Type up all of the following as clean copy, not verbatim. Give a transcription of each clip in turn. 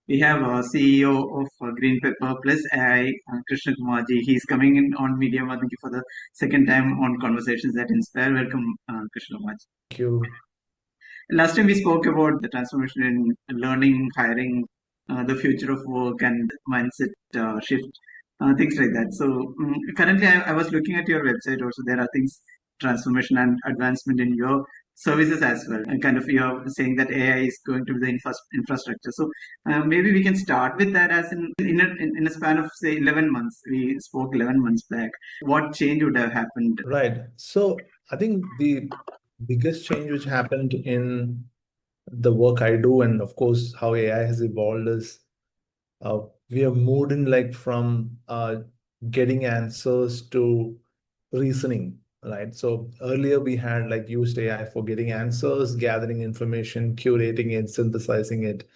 We have CEO of GreenPepper plus AI, Krishna Kumar. He's coming in on Media Mathamgi for the second time on Conversations That Inspire. Welcome, Krishna Kumar. Thank you. Last time we spoke about the transformation in learning, hiring, the future of work, and mindset shift, things like that. So currently, I was looking at your website. Also, there are things transformation and advancement in your services as well. And kind of you're saying that AI is going to be the infrastructure. So maybe we can start with that as in a span of say 11 months. We spoke 11 months back. What change would have happened? Right. So I think the biggest change which happened in the work I do, and of course how AI has evolved, is uh, we have moved in like from getting answers to reasoning, right? So earlier we had like used AI for getting answers, gathering information, curating it, synthesizing it,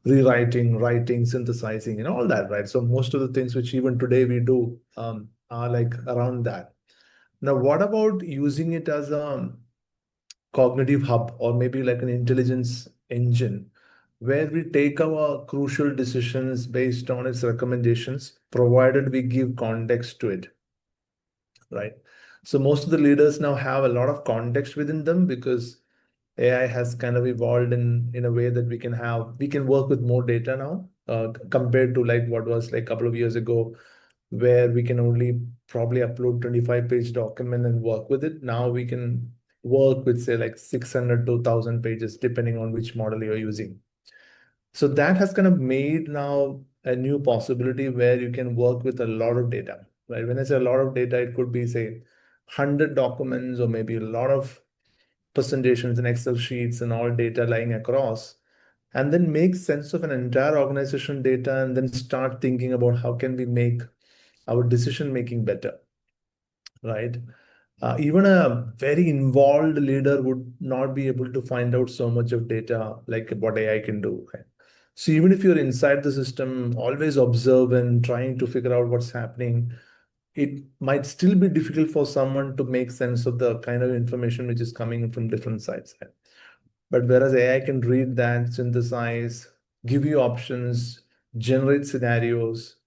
rewriting, writing, synthesizing, and all that, right? So most of the things which even today we do are like around that. Now, what about using it as a cognitive hub or maybe like an intelligence engine where we take our crucial decisions based on its recommendations, provided we give context to it, right? So most of the leaders now have a lot of context within them because AI has kind of evolved in a way that we can work with more data now compared to like what was like a couple of years ago where we can only probably upload 25-page document and work with it. Now we can work with say like 600 to 1,000 pages depending on which model you're using. So that has kind of made now a new possibility where you can work with a lot of data, right? When I say a lot of data, it could be say 100 documents or maybe a lot of presentations and Excel sheets and all data lying across, and then make sense of an entire organization data and then start thinking about how can we make our decision making better, right? Even a very involved leader would not be able to find out so much of data like what AI can do, right? So even if you're inside the system, always observing, trying to figure out what's happening, it might still be difficult for someone to make sense of the kind of information which is coming from different sides, right? But whereas AI can read that, synthesize, give you options, generate scenarios,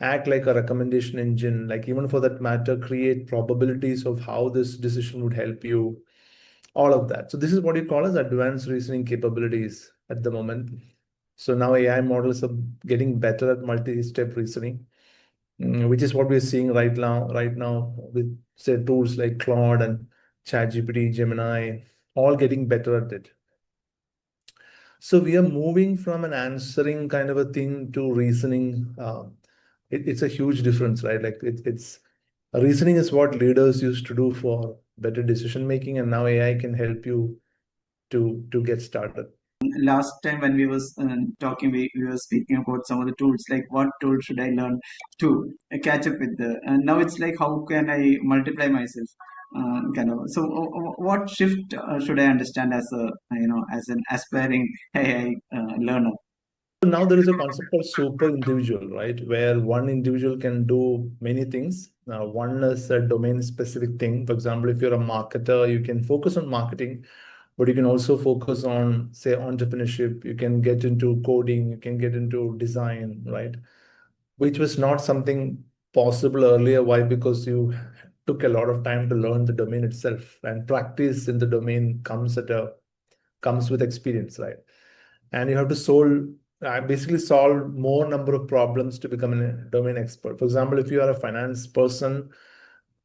act like a recommendation engine, like even for that matter, create probabilities of how this decision would help you, all of that. So this is what you call as advanced reasoning capabilities at the moment. So now AI models are getting better at multi-step reasoning, which is what we're seeing right now with say tools like Claude and ChatGPT, Gemini, all getting better at it. So we are moving from an answering kind of a thing to reasoning. It's a huge difference, right? Like it's reasoning is what leaders used to do for better decision making, and now AI can help you to get started. Last time when we was talking, we were speaking about some of the tools, like what tool should I learn to catch up with the, and now it's like how can I multiply myself, kind of. So what shift should I understand as a, as an aspiring AI learner? So now there is a concept called super individual, right? Where one individual can do many things. One is a domain specific thing. For example, if you're a marketer, you can focus on marketing, but you can also focus on, say, entrepreneurship. You can get into coding, you can get into design, right? Which was not something possible earlier. Why? Because you took a lot of time to learn the domain itself, and practice in the domain comes with experience, right? And you have to basically solve more number of problems to become a domain expert. For example, if you are a finance person,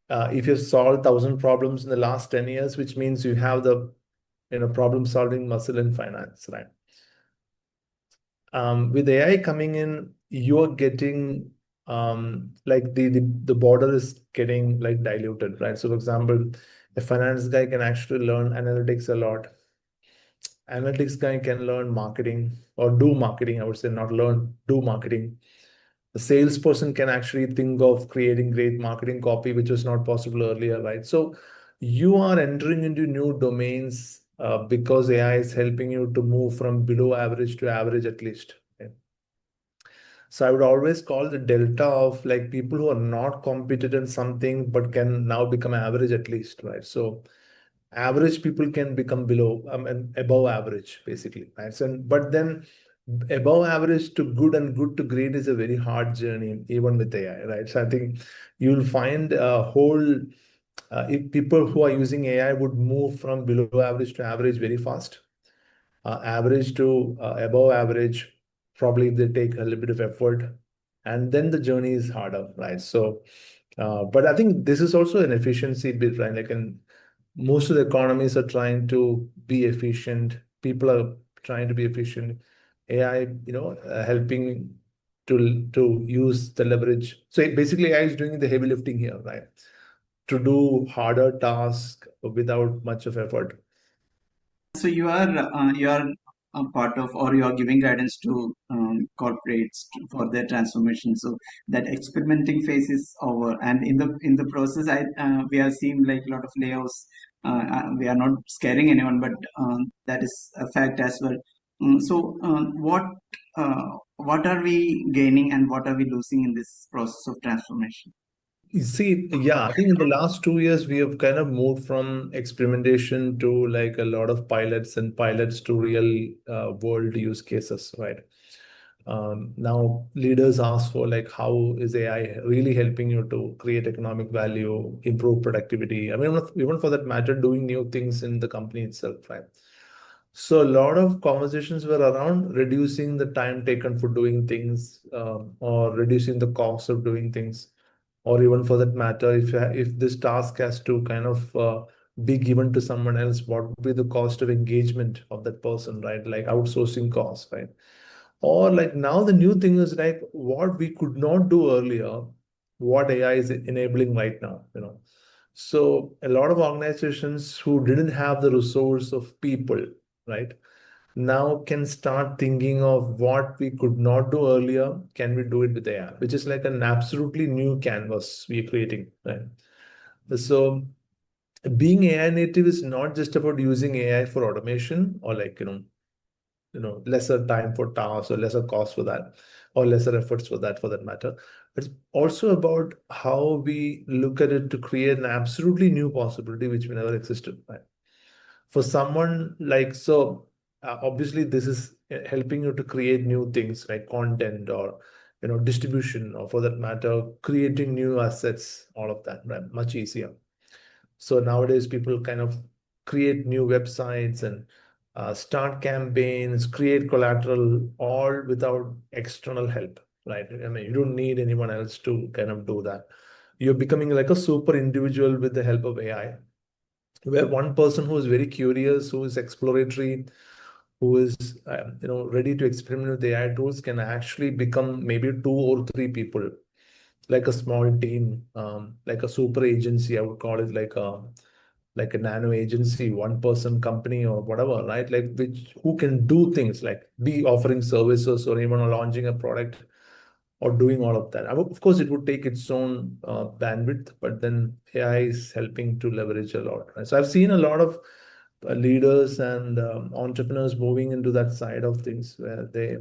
if you've solved 1,000 problems in the last 10 years, which means you have the problem solving muscle in finance, right? With AI coming in, you are getting like the border is getting like diluted, right? So for example, a finance guy can actually learn analytics a lot. Analytics guy can learn marketing or do marketing. I would say not learn, do marketing. A salesperson can actually think of creating great marketing copy, which was not possible earlier, right? So you are entering into new domains because AI is helping you to move from below average to average at least. Okay? So I would always call the delta of like people who are not competent in something but can now become average at least, right? So average people can become below and above average basically, right? So but then above average to good and good to great is a very hard journey, even with AI, right? So I think you'll find a whole, if people who are using AI would move from below average to average very fast, average to above average, probably if they take a little bit of effort, and then the journey is harder, right? So, but I think this is also an efficiency bit, right? Like, and most of the economies are trying to be efficient. People are trying to be efficient. AI, helping to use the leverage. So basically, AI is doing the heavy lifting here, right? To do harder tasks without much of effort. So you are a part of, or you are giving guidance to corporates for their transformation. So that experimenting phase is over, and in the process, we are seeing like a lot of layoffs. We are not scaring anyone, but that is a fact as well. What are we gaining and what are we losing in this process of transformation? You see, yeah, I think in the last 2 years, we have kind of moved from experimentation to like a lot of pilots and pilots to real world use cases, right? Now, leaders ask for like, how is AI really helping you to create economic value, improve productivity? I mean, even for that matter, doing new things in the company itself, right? So a lot of conversations were around reducing the time taken for doing things, or reducing the cost of doing things, or even for that matter, if this task has to kind of be given to someone else, what would be the cost of engagement of that person, right? Like outsourcing costs, right? Or like now the new thing is like what we could not do earlier, what AI is enabling right now, So a lot of organizations who didn't have the resource of people, right, now can start thinking of what we could not do earlier, can we do it with AI, which is like an absolutely new canvas we're creating, right? So being AI native is not just about using AI for automation or like, lesser time for tasks or lesser cost for that or lesser efforts for that matter. It's also about how we look at it to create an absolutely new possibility which never existed, right? For someone like, so obviously this is helping you to create new things like content or distribution, or for that matter creating new assets, all of that, right? Much easier. So nowadays people kind of create new websites and start campaigns, create collateral, all without external help, right? I mean, you don't need anyone else to kind of do that. You're becoming like a super individual with the help of AI, where one person who is very curious, who is exploratory, who is ready to experiment with AI tools can actually become maybe two or three people, like a small team, like a super agency. I would call it like a nano agency, one person company or whatever, right? Like which who can do things like be offering services or even launching a product or doing all of that. Of course, it would take its own bandwidth, but then AI is helping to leverage a lot. Right? So I've seen a lot of leaders and entrepreneurs moving into that side of things where they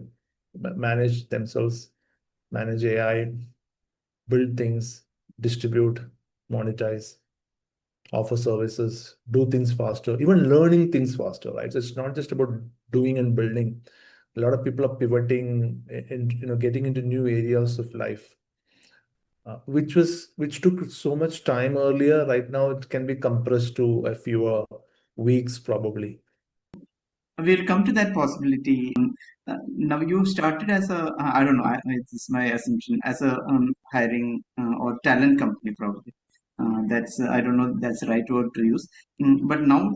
manage themselves, manage AI, build things, distribute, monetize, offer services, do things faster, even learning things faster, right? So it's not just about doing and building. A lot of people are pivoting and getting into new areas of life, which took so much time earlier. Right now, it can be compressed to a fewer weeks, probably. We'll come to that possibility. Now you started as a, I don't know, it's my assumption, as a hiring or talent company probably. That's I don't know that's the right word to use. But now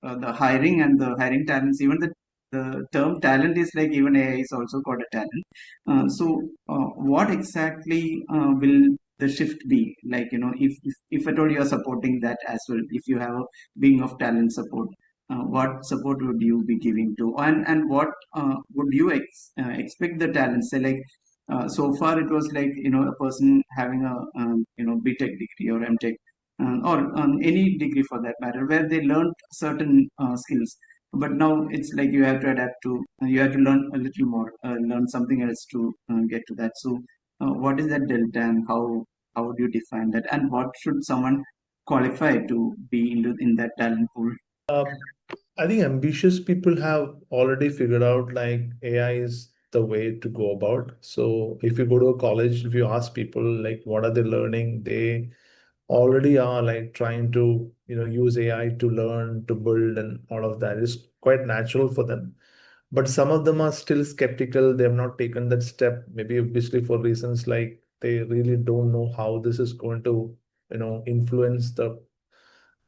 the hiring and the hiring talents, even the term talent is like even AI is also called a talent. What exactly will the shift be? Like, if at all you are supporting that as well, if you have a being of talent support, what support would you be giving to, and what would you expect the talents, say like so far it was like a person having a BTech degree or MTech, or any degree for that matter, where they learned certain skills, but now it's like you have to adapt to, you have to learn a little more, learn something else to get to that. So what is that delta, and how would you define that, and what should someone qualify to be in that talent pool? I think ambitious people have already figured out like AI is the way to go about. So if you go to a college, if you ask people like what are they learning, they already are like trying to, use AI to learn, to build, and all of that is quite natural for them. But some of them are still skeptical. They have not taken that step, maybe obviously for reasons like they really don't know how this is going to, influence the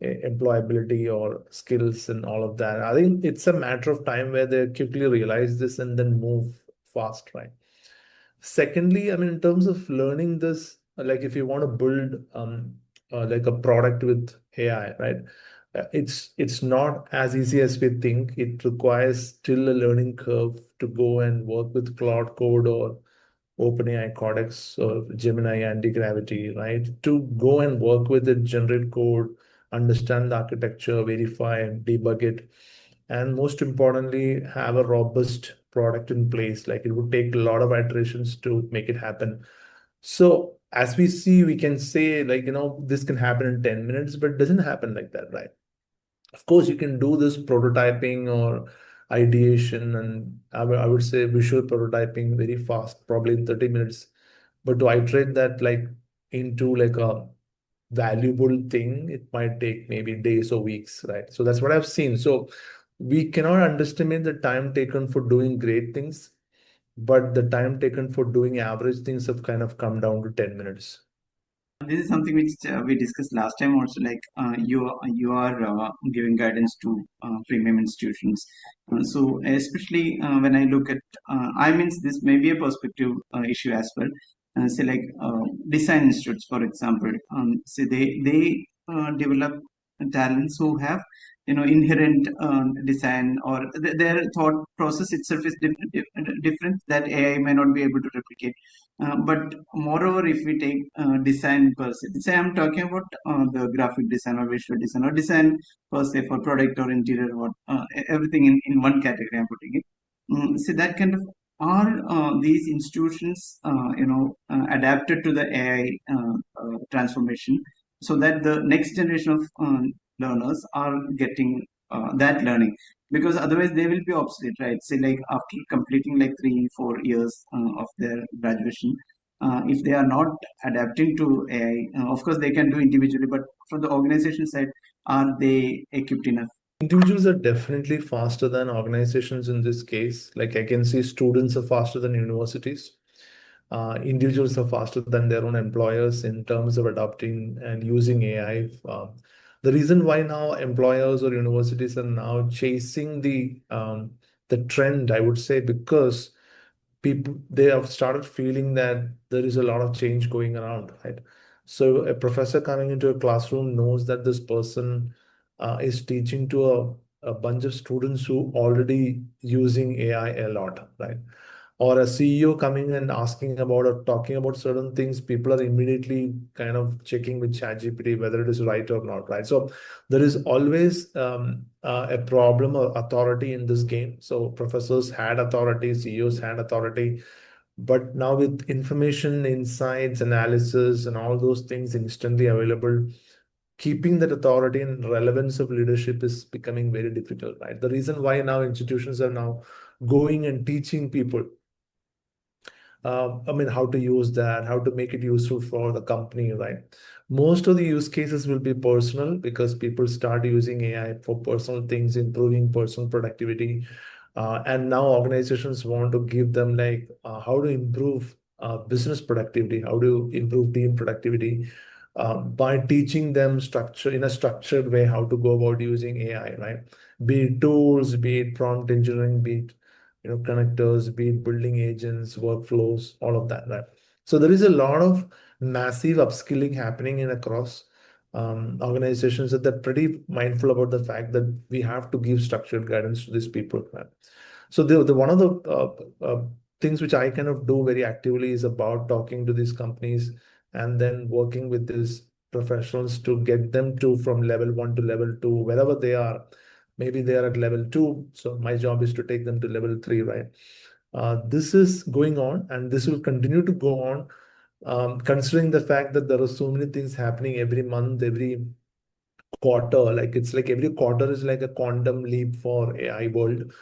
employability or skills and all of that. I think it's a matter of time where they quickly realize this and then move fast, right? Secondly, I mean, in terms of learning this, like if you want to build like a product with AI, right? It's not as easy as we think. It requires still a learning curve to go and work with Cloud Code or OpenAI Codex or Gemini anti-gravity, right? To go and work with it, generate code, understand the architecture, verify and debug it, and most importantly, have a robust product in place. Like it would take a lot of iterations to make it happen. So as we see, we can say like, this can happen in 10 minutes, but it doesn't happen like that, right? Of course, you can do this prototyping or ideation, and I would say visual prototyping very fast, probably in 30 minutes. But to iterate that like into like a valuable thing, it might take maybe days or weeks, right? So that's what I've seen. So we cannot underestimate the time taken for doing great things, but the time taken for doing average things have kind of come down to 10 minutes. This is something which we discussed last time also. Like you are giving guidance to premium institutions. So especially when I look at, I means this may be a perspective issue as well. Say like design institutes, for example. Say they develop talents who have inherent design, or their thought process itself is different that AI may not be able to replicate. But moreover, if we take design per se, say I'm talking about the graphic design or visual design or design per se for product or interior, or everything in one category I'm putting it. So that kind of, are these institutions, adapted to the AI transformation, so that the next generation of learners are getting that learning, because otherwise they will be obsolete, right? Say like after completing like 3 4 years of their graduation, if they are not adapting to AI, of course they can do individually, but from the organization side, are they equipped enough? Individuals are definitely faster than organizations in this case. Like I can see students are faster than universities. Individuals are faster than their own employers in terms of adopting and using AI. The reason why now employers or universities are now chasing the trend, I would say, because people they have started feeling that there is a lot of change going around, right? So a professor coming into a classroom knows that this person is teaching to a bunch of students who already using AI a lot, right? Or a CEO coming and asking about or talking about certain things, people are immediately kind of checking with ChatGPT whether it is right or not, right? So there is always a problem of authority in this game. So professors had authority, CEOs had authority, but now with information, insights, analysis, and all those things instantly available, keeping that authority and relevance of leadership is becoming very difficult, right? The reason why now institutions are now going and teaching people I mean, how to use that, how to make it useful for the company, right? Most of the use cases will be personal because people start using AI for personal things, improving personal productivity. And now organizations want to give them like how to improve business productivity, how to improve team productivity by teaching them structure in a structured way, how to go about using AI, right? Be it tools, be it prompt engineering, be it connectors, be it building agents, workflows, all of that, right? So there is a lot of massive upskilling happening in across organizations that they're pretty mindful about the fact that we have to give structured guidance to these people, right? So the one of the things which I kind of do very actively is about talking to these companies and then working with these professionals to get them to from level one to level two, wherever they are. Maybe they are at level two, so my job is to take them to level three, right? This is going on, and this will continue to go on, considering the fact that there are so many things happening every month, every quarter, like it's like every quarter is like a quantum leap for AI world.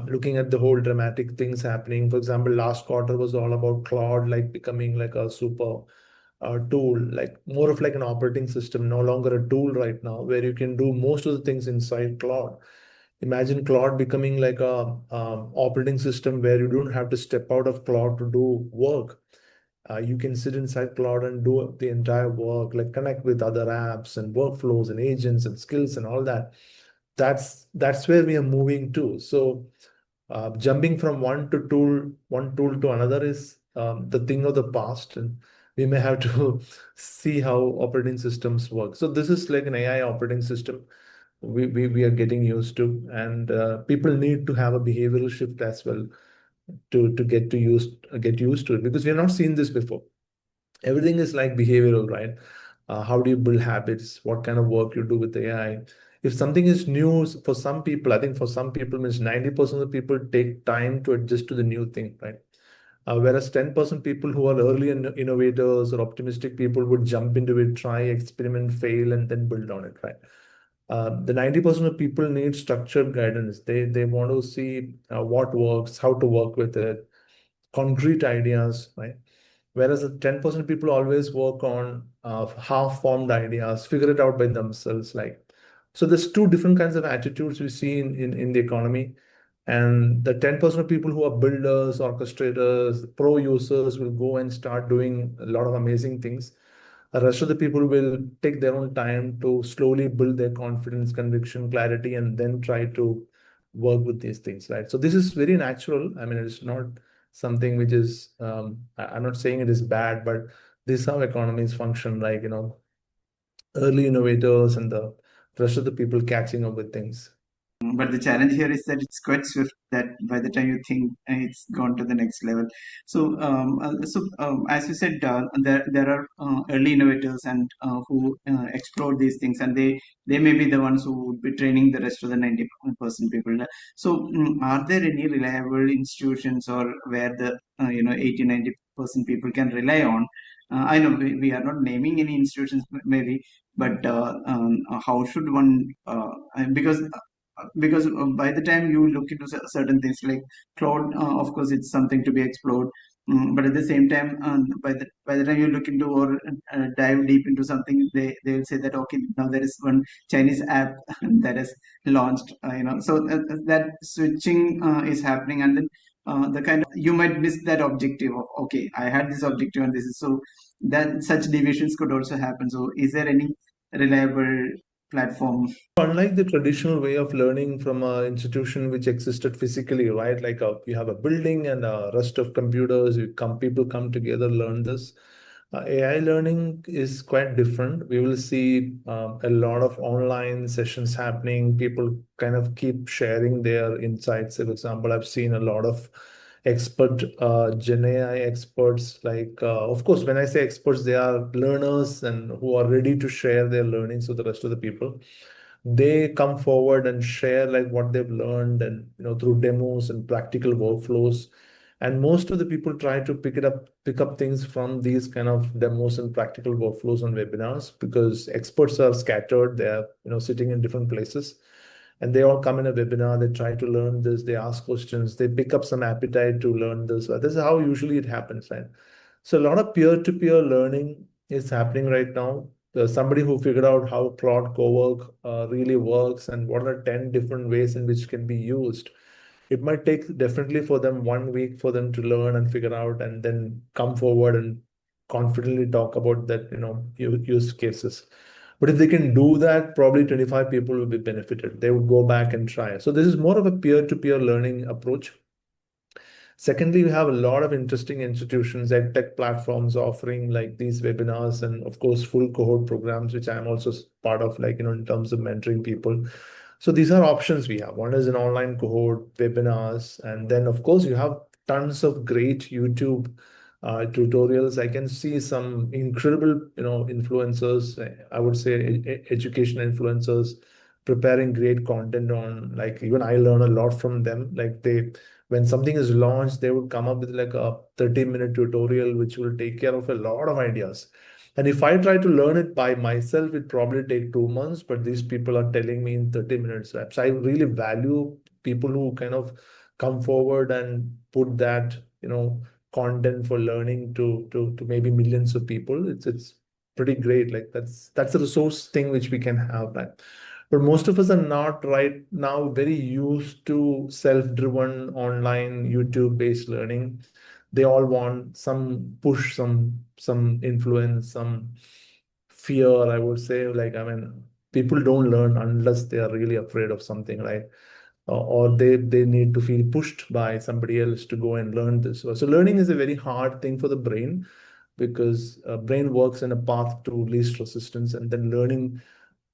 Looking at the whole dramatic things happening. For example, last quarter was all about cloud, like becoming like a super tool, like more of like an operating system, no longer a tool right now, where you can do most of the things inside cloud. Imagine cloud becoming like a operating system where you don't have to step out of cloud to do work. You can sit inside cloud and do the entire work, like connect with other apps and workflows and agents and skills and all that. That's where we are moving to. So jumping from one tool to another is the thing of the past, and we may have to see how operating systems work. So this is like an AI operating system we are getting used to, and people need to have a behavioral shift as well to get used to it, because we have not seen this before. Everything is like behavioral, right? How do you build habits? What kind of work you do with AI? If something is new for some people, I think for some people means 90% of the people take time to adjust to the new thing, right? Whereas 10% people who are early innovators or optimistic people would jump into it, try, experiment, fail, and then build on it, right? The 90% of people need structured guidance. They want to see what works, how to work with it, concrete ideas, right? Whereas the 10% people always work on half-formed ideas, figure it out by themselves. Like, so there's two different kinds of attitudes we see in the economy. And the 10% of people who are builders, orchestrators, pro users will go and start doing a lot of amazing things. The rest of the people will take their own time to slowly build their confidence, conviction, clarity, and then try to work with these things, right? So this is very natural. I mean, it's not something which is, I'm not saying it is bad, but this is how economies function, like, early innovators and the rest of the people catching up with things. But the challenge here is that it's quite swift. That by the time you think it's gone to the next level. So as you said, there are early innovators and who explore these things, and they may be the ones who would be training the rest of the 90% people. So, are there any reliable institutions or where the 80-90% people can rely on? I know we are not naming any institutions, maybe, but how should one? Because by the time you look into certain things like cloud, of course it's something to be explored. But at the same time, by the time you look into or dive deep into something, they will say that okay, now there is one Chinese app that is launched, so that switching is happening, and then the kind of you might miss that objective of okay, I had this objective and this is so, that such deviations could also happen. So is there any reliable platform? Unlike the traditional way of learning from an institution which existed physically, right? Like you have a building and a rest of computers, people come together, learn this. AI learning is quite different. We will see a lot of online sessions happening. People kind of keep sharing their insights. For example, I've seen a lot of expert Gen AI experts. Like, of course, when I say experts, they are learners and who are ready to share their learnings with the rest of the people. They come forward and share like what they've learned, and through demos and practical workflows. And most of the people try to pick up things from these kind of demos and practical workflows on webinars, because experts are scattered. They're sitting in different places, and they all come in a webinar. They try to learn this, they ask questions, they pick up some appetite to learn this. This is how usually it happens, right? So a lot of peer-to-peer learning is happening right now. There's somebody who figured out how Claude Cowork really works and what are 10 different ways in which can be used. It might take definitely for them 1 week for them to learn and figure out, and then come forward and confidently talk about that, use cases. But if they can do that, probably 25 people will be benefited. They would go back and try. So this is more of a peer-to-peer learning approach. Secondly, we have a lot of interesting institutions and tech platforms offering like these webinars, and of course full cohort programs, which I'm also part of, like, in terms of mentoring people. So these are options we have. One is an online cohort, webinars, and then of course you have tons of great YouTube tutorials. I can see some incredible, influencers, I would say education influencers preparing great content on, like, even I learn a lot from them. Like, when something is launched, they would come up with like a 30-minute tutorial which will take care of a lot of ideas. And if I try to learn it by myself, it probably take 2 months, but these people are telling me in 30 minutes. Right? So I really value people who kind of come forward and put that, content for learning to maybe millions of people. It's pretty great. Like that's a resource thing which we can have, right? But most of us are not right now very used to self-driven online YouTube-based learning. They all want some push, some influence, some fear, I would say. Like, I mean, people don't learn unless they are really afraid of something, right? Or they need to feel pushed by somebody else to go and learn this. So learning is a very hard thing for the brain, because brain works in a path to least resistance, and then learning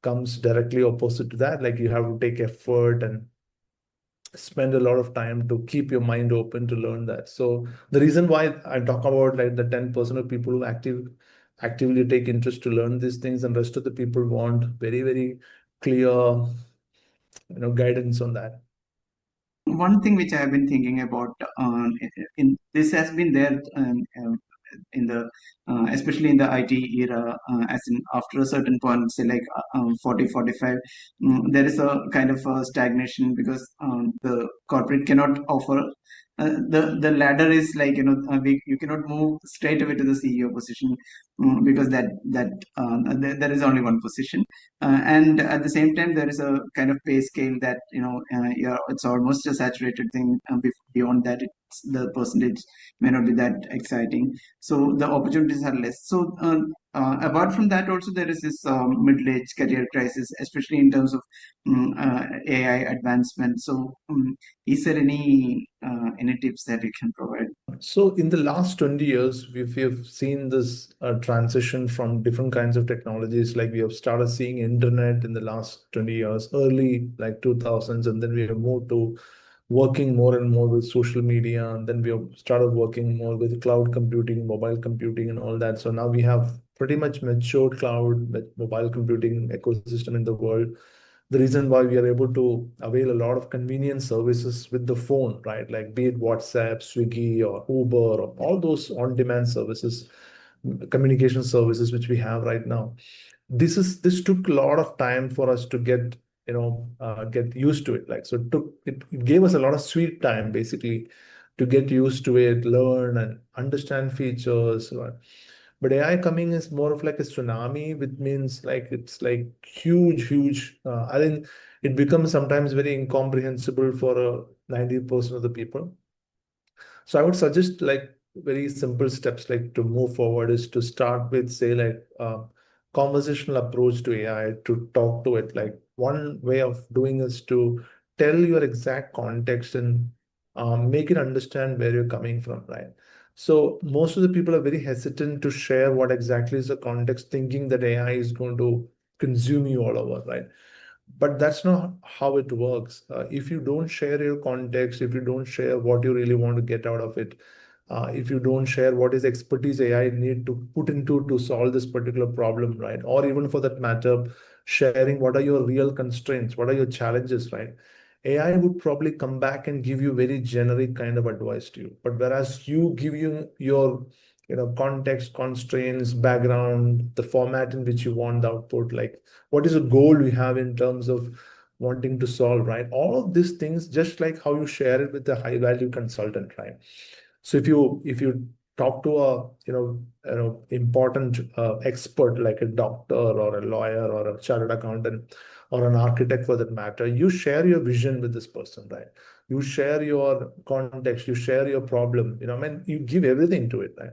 comes directly opposite to that. Like, you have to take effort and spend a lot of time to keep your mind open to learn that. So the reason why I talk about like the 10% of people who actively take interest to learn these things, and rest of the people want very, very clear, guidance on that. One thing which I have been thinking about, in this has been there, in the especially in the IT era, as in after a certain point, say like 40, 45, there is a kind of a stagnation, because the corporate cannot offer, the ladder is like, you cannot move straight away to the CEO position, because there is only one position, and at the same time there is a kind of pay scale that, yeah, it's almost a saturated thing. Beyond that, the percentage may not be that exciting, so the opportunities are less. So apart from that, also there is this middle-age career crisis, especially in terms of AI advancement. So is there any tips that you can provide? So in the last 20 years, we've seen this transition from different kinds of technologies. Like, we have started seeing internet in the last 20 years, early like 2000s, and then we have moved to working more and more with social media, and then we have started working more with cloud computing, mobile computing, and all that. So now we have pretty much matured cloud mobile computing ecosystem in the world. The reason why we are able to avail a lot of convenience services with the phone, right? Like, be it WhatsApp, Swiggy, or Uber, or all those on-demand services, communication services which we have right now. This took a lot of time for us to get used to it. Like, so it gave us a lot of sweet time, basically, to get used to it, learn and understand features, right? But AI coming is more of like a tsunami, which means like it's like huge, huge. I think it becomes sometimes very incomprehensible for 90% of the people. So I would suggest like very simple steps like to move forward is to start with, say, like conversational approach to AI, to talk to it. Like, one way of doing is to tell your exact context and make it understand where you're coming from, right? So most of the people are very hesitant to share what exactly is the context, thinking that AI is going to consume you all over, right? But that's not how it works. If you don't share your context, if you don't share what you really want to get out of it, if you don't share what is expertise AI need to put into to solve this particular problem, right? Or even for that matter, sharing what are your real constraints, what are your challenges, right? AI would probably come back and give you very generic kind of advice to you. But whereas you give you your context, constraints, background, the format in which you want the output, like what is a goal we have in terms of wanting to solve, right? All of these things, just like how you share it with a high value consultant, right? So if you talk to a important expert like a doctor or a lawyer or a chartered accountant or an architect for that matter, you share your vision with this person, right? You share your context, you share your problem, I mean, you give everything to it, right?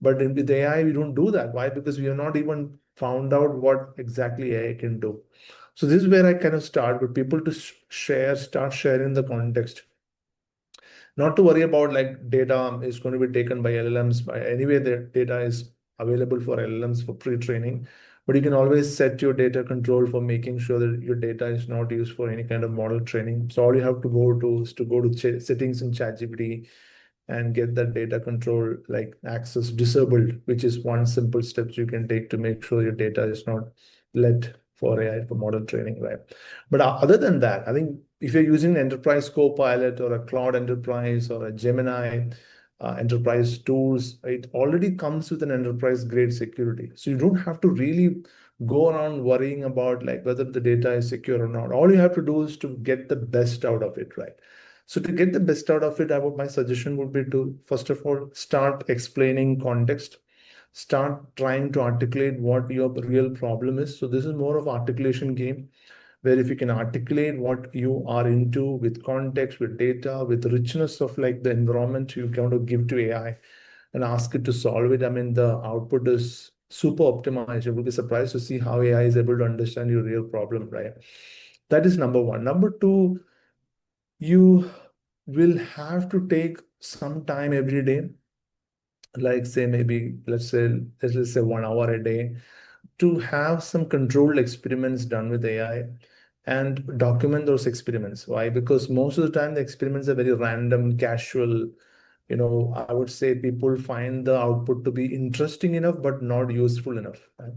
But with AI, we don't do that. Why? Because we have not even found out what exactly AI can do. So this is where I kind of start with people to start sharing the context. Not to worry about like data is going to be taken by LLMs. By anyway, the data is available for LLMs for pre-training, but you can always set your data control for making sure that your data is not used for any kind of model training. So all you have to go to is to go to settings in ChatGPT and get that data control like access disabled, which is one simple steps you can take to make sure your data is not let for AI for model training, right? But other than that, I think if you're using an enterprise copilot or a cloud enterprise or a Gemini, enterprise tools, it already comes with an enterprise grade security. So you don't have to really go around worrying about like whether the data is secure or not. All you have to do is to get the best out of it, right? So to get the best out of it, my suggestion would be to first of all start explaining context, start trying to articulate what your real problem is. So this is more of articulation game, where if you can articulate what you are into with context, with data, with richness of like the environment you kind of give to AI and ask it to solve it, I mean, the output is super optimized. You will be surprised to see how AI is able to understand your real problem, right? That is number one. Number two, you will have to take some time every day, like say maybe let's say 1 hour a day, to have some controlled experiments done with AI and document those experiments. Why? Because most of the time the experiments are very random, casual. I would say people find the output to be interesting enough, but not useful enough. Right?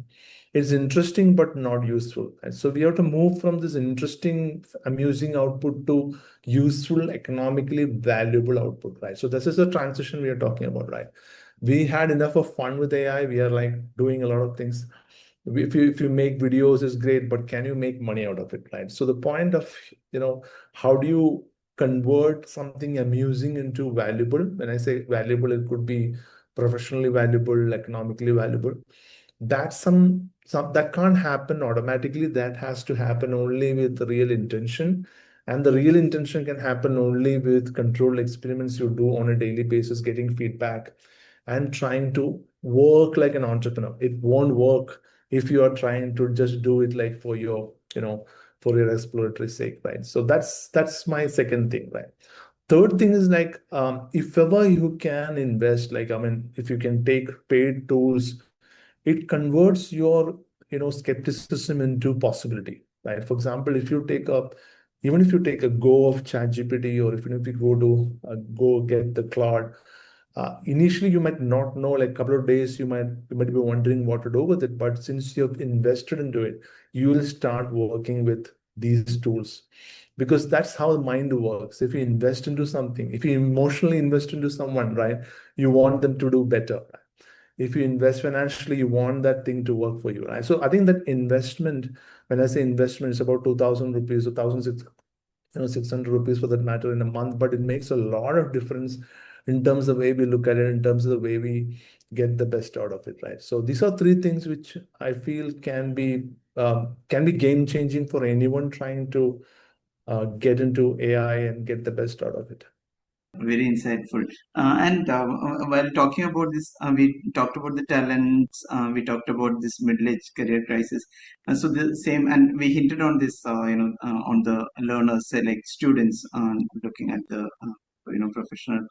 It's interesting, but not useful. And so we have to move from this interesting, amusing output to useful, economically valuable output, right? So this is the transition we are talking about, right? We had enough of fun with AI. We are like doing a lot of things. If you make videos is great, but can you make money out of it, right? So the point of, how do you convert something amusing into valuable? When I say valuable, it could be professionally valuable, economically valuable. That's some that can't happen automatically. That has to happen only with real intention. And the real intention can happen only with controlled experiments you do on a daily basis, getting feedback and trying to work like an entrepreneur. It won't work if you are trying to just do it like for your exploratory sake, right? So that's my second thing, right? Third thing is like, if ever you can invest, like, I mean, if you can take paid tools, it converts your skepticism into possibility, right? For example, even if you take a go of ChatGPT, or if you go to go get the Claude, initially you might not know, like a couple of days you might be wondering what to do with it, but since you have invested into it, you will start working with these tools, because that's how the mind works. If you invest into something, if you emotionally invest into someone, right, you want them to do better. If you invest financially, you want that thing to work for you, right? So I think that investment, when I say investment, it's about 2,000 rupees or 600 rupees for that matter in a month, but it makes a lot of difference in terms of the way we look at it, in terms of the way we get the best out of it, right? So these are three things which I feel can be game changing for anyone trying to get into AI and get the best out of it. Very insightful. And while talking about this, we talked about the talents, we talked about this middle-age career crisis. So the same, and we hinted on this, on the learners, say like students, looking at the, professional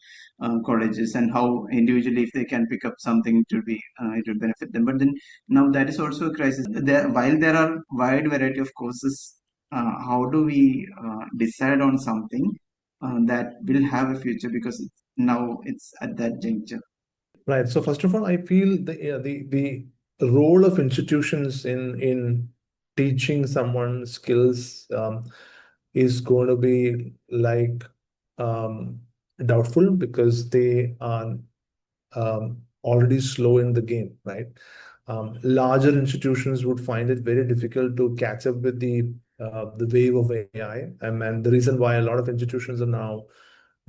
colleges, and how individually, if they can pick up something, it will benefit them. But then now that is also a crisis. While there are wide variety of courses, how do we decide on something that will have a future, because now it's at that juncture. Right. So first of all, I feel the role of institutions in teaching someone skills is going to be like um, doubtful, because they are already slow in the game, right? Larger institutions would find it very difficult to catch up with the wave of AI, and the reason why a lot of institutions are now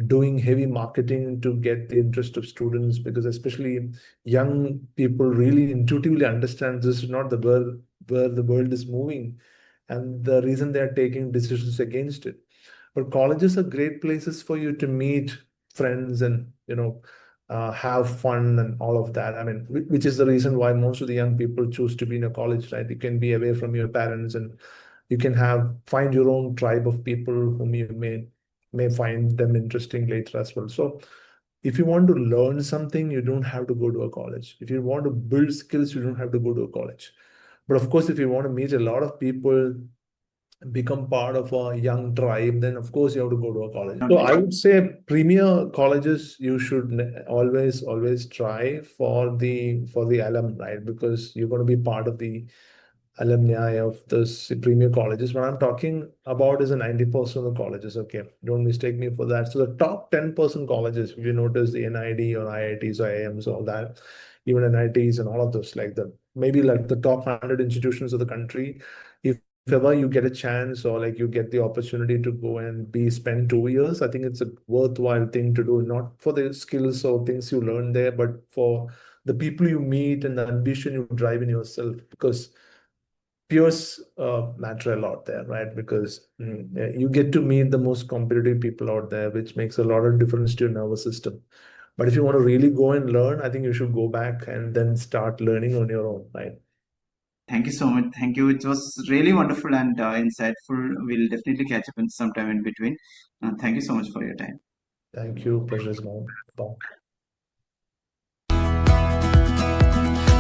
doing heavy marketing to get the interest of students, because especially young people really intuitively understand this is not the world where the world is moving, and the reason they are taking decisions against it. But colleges are great places for you to meet friends and have fun and all of that. I mean, which is the reason why most of the young people choose to be in a college, right? You can be away from your parents, and you can find your own tribe of people whom you may find them interesting later as well. So if you want to learn something, you don't have to go to a college. If you want to build skills, you don't have to go to a college. But of course, if you want to meet a lot of people, become part of a young tribe, then of course you have to go to a college. So I would say premier colleges, you should always try for the alum, right? Because you're going to be part of the alumni of the premier colleges. What I'm talking about is a 90% of the colleges. Okay, don't mistake me for that. So the top 10% colleges, if you notice the NID or IITs or IIMs, all that, even NITs and all of those, like the maybe like the top 100 institutions of the country, if ever you get a chance or like you get the opportunity to go and be spend 2 years, I think it's a worthwhile thing to do, not for the skills or things you learn there, but for the people you meet and the ambition you drive in yourself, because peers matter a lot there, right? Because you get to meet the most competitive people out there, which makes a lot of difference to your nervous system. But if you want to really go and learn, I think you should go back and then start learning on your own, right? Thank you so much. Thank you. It was really wonderful and insightful. We'll definitely catch up in some time in between. Thank you so much for your time. Thank you. Pleasure is mine. Bye.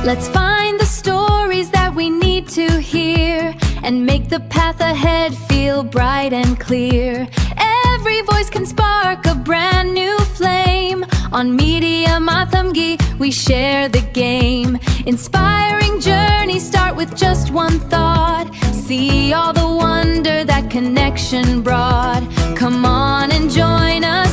Let's find the stories that we need to hear and make the path ahead feel bright and clear. Every voice can spark a brand new flame. On Media Mathamgi, we share the game. Inspiring journeys start with just one thought. See all the wonder that connection brought. Come on and join us.